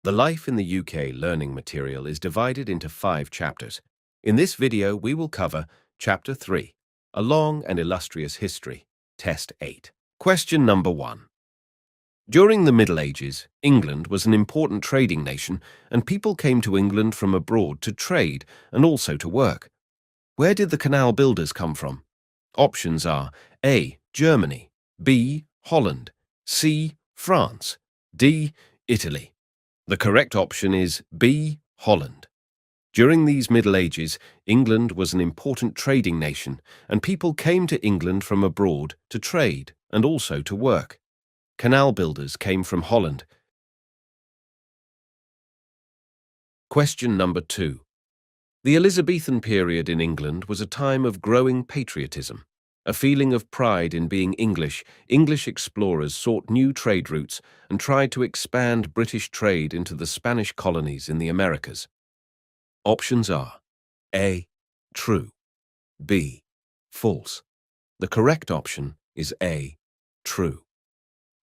The Life in the UK learning material is divided into 5 chapters. In this video, we will cover Chapter 3, A Long and Illustrious History, Test 8. Question number 1. During the Middle Ages, England was an important trading nation, and people came to England from abroad to trade and also to work. Where did the canal builders come from? Options are A. Germany, B. Holland, C. France, D. Italy. The correct option is B. Holland. During these Middle Ages, England was an important trading nation, and people came to England from abroad to trade and also to work. Canal builders came from Holland. Question number 2. The Elizabethan period in England was a time of growing patriotism. A feeling of pride in being English explorers sought new trade routes and tried to expand British trade into the Spanish colonies in the Americas. Options are A. True, B. False. The correct option is A. True.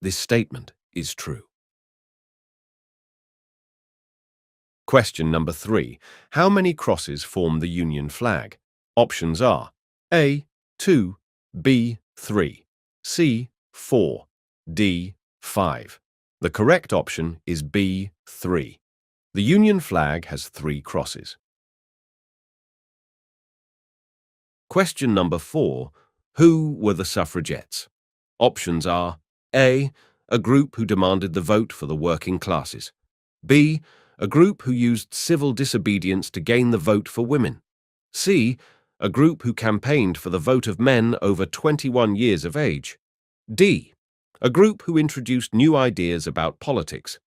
This statement is true. Question number 3. How many crosses form the Union flag? Options are A. 2, B. 3, C. 4, D. 5. The correct option is B. 3. The Union flag has 3 crosses. Question number 4. Who were the suffragettes? Options are A. A group who demanded the vote for the working classes. B. A group who used civil disobedience to gain the vote for women. C. A group who campaigned for the vote of men over 21 years of age. D. A group who introduced new ideas about politics.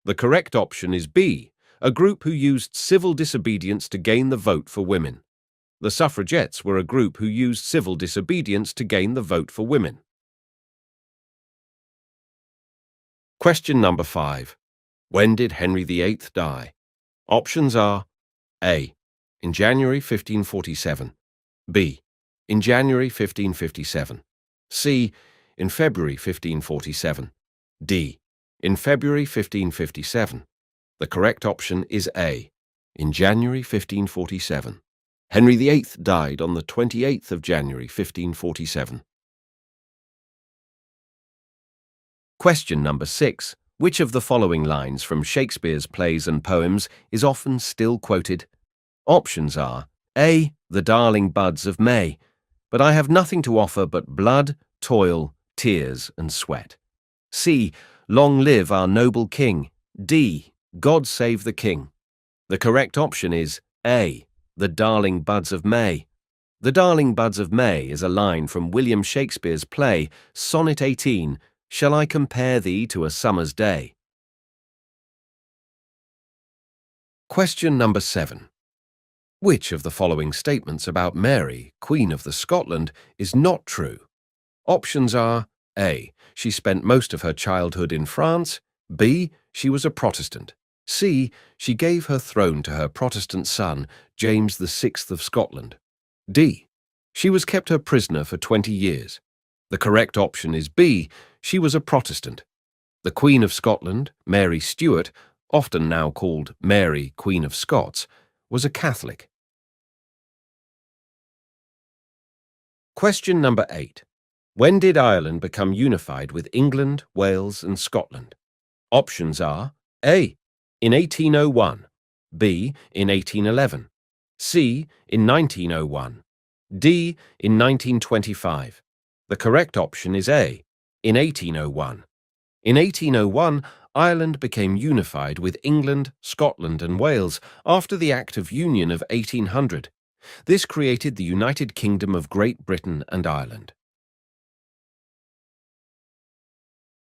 The correct option is B. A group who used civil disobedience to gain the vote for women. The suffragettes were a group who used civil disobedience to gain the vote for women. Question number 5. When did Henry VIII die? Options are A. In January 1547, B. In January 1557, C. In February 1547, D. In February 1557. The correct option is A. In January 1547. Henry VIII died on the 28th of January 1547. Question number 6. Which of the following lines from Shakespeare's plays and poems is often still quoted? Options are A. The darling buds of May, but I have nothing to offer but blood, toil, tears, and sweat. C. Long live our noble king. D. God save the king. The correct option is A. The darling buds of May. The darling buds of May is a line from William Shakespeare's play, Sonnet 18, Shall I compare thee to a summer's day? Question number 7. Which of the following statements about Mary, Queen of Scotland, is not true? Options are A. She spent most of her childhood in France. B. She was a Protestant. C. She gave her throne to her Protestant son, James VI of Scotland. D. She was kept a prisoner for 20 years. The correct option is B. She was a Protestant. The Queen of Scotland, Mary Stuart, often now called Mary, Queen of Scots, was a Catholic. Question number 8. When did Ireland become unified with England, Wales, and Scotland? Options are A. In 1801, B. In 1811, C. In 1901, D. In 1925. The correct option is A. In 1801. In 1801, Ireland became unified with England, Scotland, and Wales after the Act of Union of 1800. This created the United Kingdom of Great Britain and Ireland.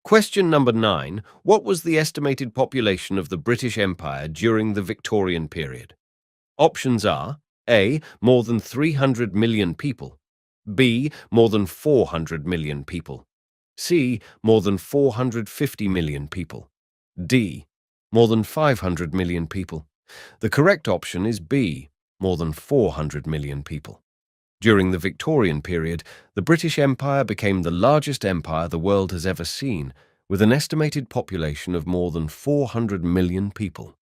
Question number 9. What was the estimated population of the British Empire during the Victorian period? Options are A. More than 300 million people. B. More than 400 million people. C. More than 450 million people. D. More than 500 million people. The correct option is B. More than 400 million people. During the Victorian period, the British Empire became the largest empire the world has ever seen, with an estimated population of more than 400 million people.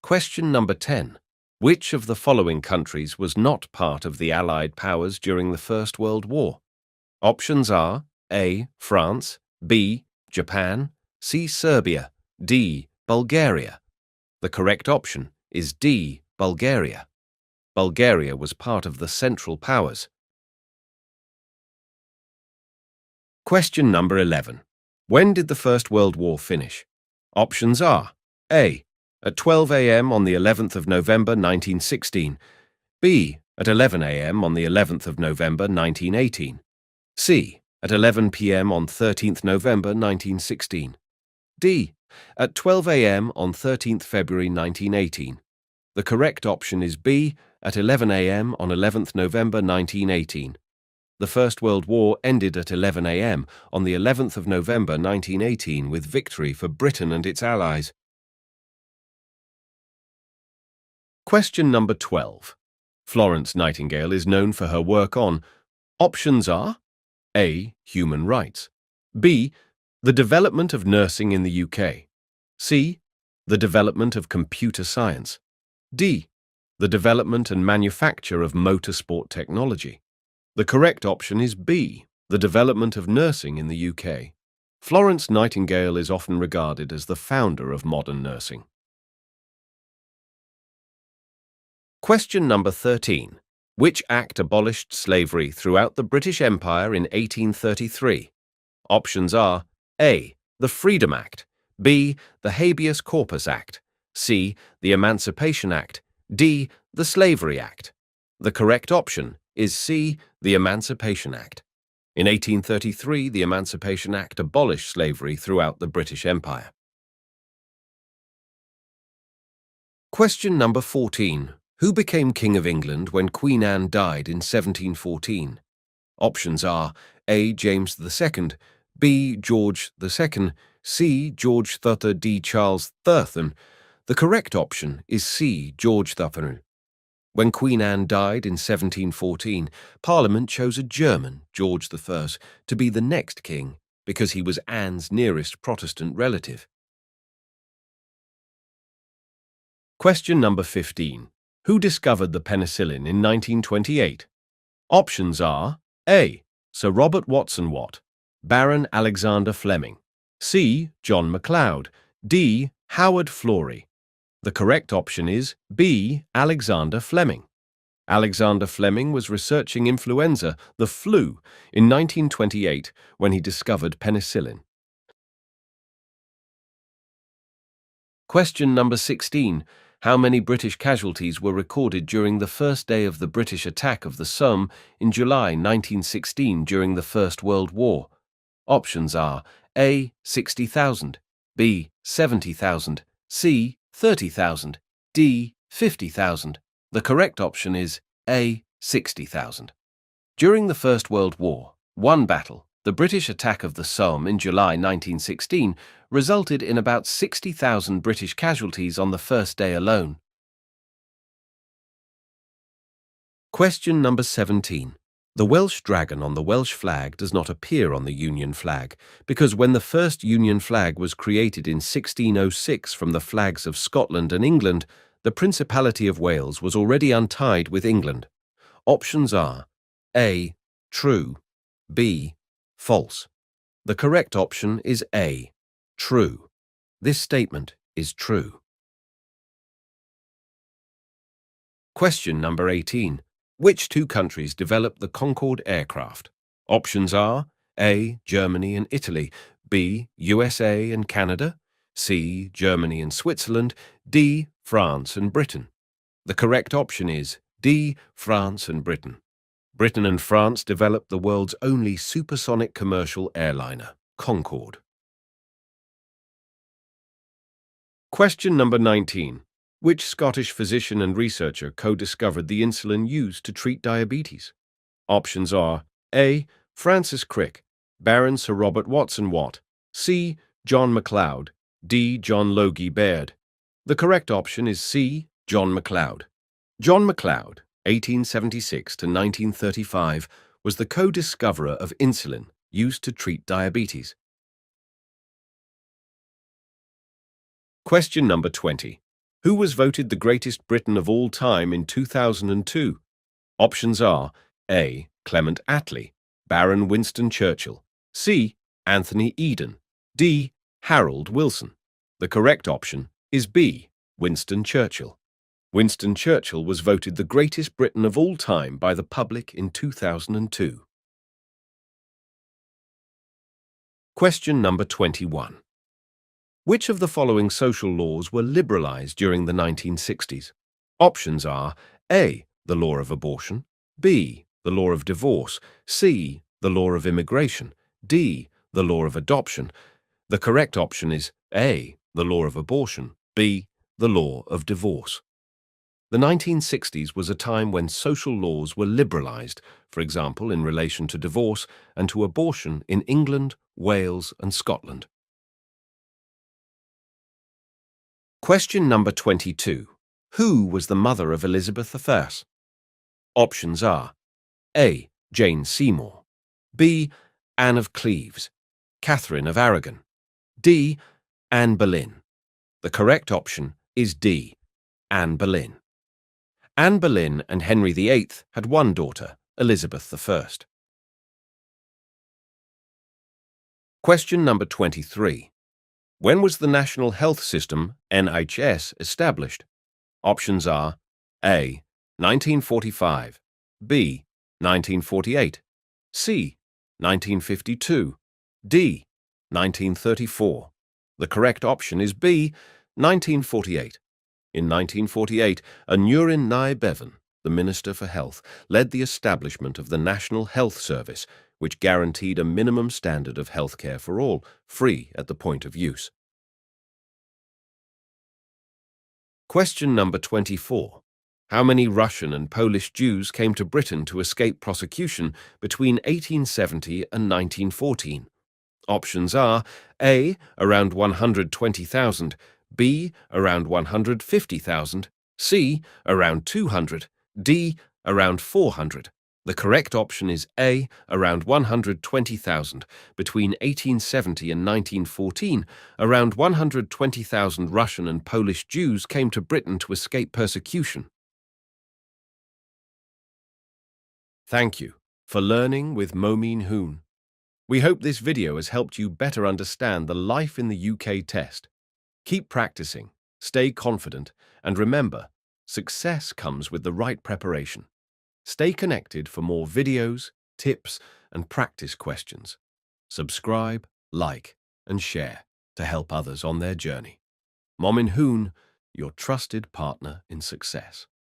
Question number 10. Which of the following countries was not part of the Allied powers during the First World War? Options are A. France, B. Japan, C. Serbia, D. Bulgaria. The correct option is D. Bulgaria. Bulgaria was part of the Central Powers. Question number 11. When did the First World War finish? Options are A. At 12 a.m. on the 11th of November 1916, B. At 11 a.m. on the 11th of November 1918, C. At 11 p.m. on 13th November 1916, D. At 12 a.m. on 13th February 1918. The correct option is B. At 11 a.m. on 11th November 1918. The First World War ended at 11 a.m. on the 11th of November 1918 with victory for Britain and its allies. Question number 12. Florence Nightingale is known for her work on. Options are A. Human rights, B. The development of nursing in the UK, C. The development of computer science, D. The development and manufacture of motorsport technology. The correct option is B. The development of nursing in the UK. Florence Nightingale is often regarded as the founder of modern nursing. Question number 13. Which act abolished slavery throughout the British Empire in 1833? Options are A. The Freedom Act, B. The Habeas Corpus Act, C. The Emancipation Act, D. The Slavery Act. The correct option is C. The Emancipation Act. In 1833, the Emancipation Act abolished slavery throughout the British Empire. Question number 14. Who became King of England when Queen Anne died in 1714? Options are A. James II, B. George II, C. George III, D. Charles III. The correct option is C. George III. When Queen Anne died in 1714, Parliament chose a German, George I, to be the next king because he was Anne's nearest Protestant relative. Question number 15. Who discovered the penicillin in 1928? Options are A. Sir Robert Watson Watt, Baron Alexander Fleming, C. John MacLeod, D. Howard Florey. The correct option is B. Alexander Fleming. Alexander Fleming was researching influenza, the flu, in 1928 when he discovered penicillin. Question number 16. How many British casualties were recorded during the first day of the British attack of the Somme in July 1916 during the First World War? Options are A. 60,000, B. 70,000, C. 30,000, D. 50,000. The correct option is A. 60,000. During the First World War, one battle, the British attack of the Somme in July 1916, resulted in about 60,000 British casualties on the first day alone. Question number 17. The Welsh dragon on the Welsh flag does not appear on the Union flag because when the first Union flag was created in 1606 from the flags of Scotland and England, the Principality of Wales was already untied with England. Options are A. True, B. False. The correct option is A. True. This statement is true. Question number 18. Which two countries developed the Concorde aircraft? Options are A. Germany and Italy, B. USA and Canada, C. Germany and Switzerland, D. France and Britain. The correct option is D. France and Britain. Britain and France developed the world's only supersonic commercial airliner, Concorde. Question number 19. Which Scottish physician and researcher co-discovered the insulin used to treat diabetes? Options are A. Francis Crick, Baron Sir Robert Watson Watt, C. John MacLeod, D. John Logie Baird. The correct option is C. John MacLeod. John MacLeod, 1876 to 1935, was the co-discoverer of insulin used to treat diabetes? Question number 20. Who was voted the greatest Briton of all time in 2002? Options are A. Clement Attlee, Baron Winston Churchill, C. Anthony Eden, D. Harold Wilson. The correct option is B. Winston Churchill. Winston Churchill was voted the greatest Briton of all time by the public in 2002. Question number 21. Which of the following social laws were liberalized during the 1960s? Options are A. The law of abortion, B. The law of divorce, C. The law of immigration, D. The law of adoption. The correct option is A. The law of abortion, B. The law of divorce. The 1960s was a time when social laws were liberalized, for example, in relation to divorce and to abortion in England, Wales, and Scotland. Question number 22. Who was the mother of Elizabeth I? Options are A. Jane Seymour, B. Anne of Cleves, Catherine of Aragon, D. Anne Boleyn. The correct option is D. Anne Boleyn. Anne Boleyn and Henry VIII had one daughter, Elizabeth I. Question number 23. When was the National Health System, NHS, established? Options are A. 1945, B. 1948, C. 1952, D. 1934. The correct option is B. 1948. In 1948, Anurin Nye Bevan, the Minister for Health, led the establishment of the National Health Service, which guaranteed a minimum standard of healthcare for all, free at the point of use. Question number 24. How many Russian and Polish Jews came to Britain to escape prosecution between 1870 and 1914? Options are A. Around 120,000, B. Around 150,000, C. Around 200, D. Around 400. The correct option is A. Around 120,000. Between 1870 and 1914, around 120,000 Russian and Polish Jews came to Britain to escape persecution. Thank you for learning with Momin Hoon. We hope this video has helped you better understand the Life in the UK test. Keep practicing, stay confident, and remember, success comes with the right preparation. Stay connected for more videos, tips, and practice questions. Subscribe, like, and share to help others on their journey. Momin Hoon, your trusted partner in success.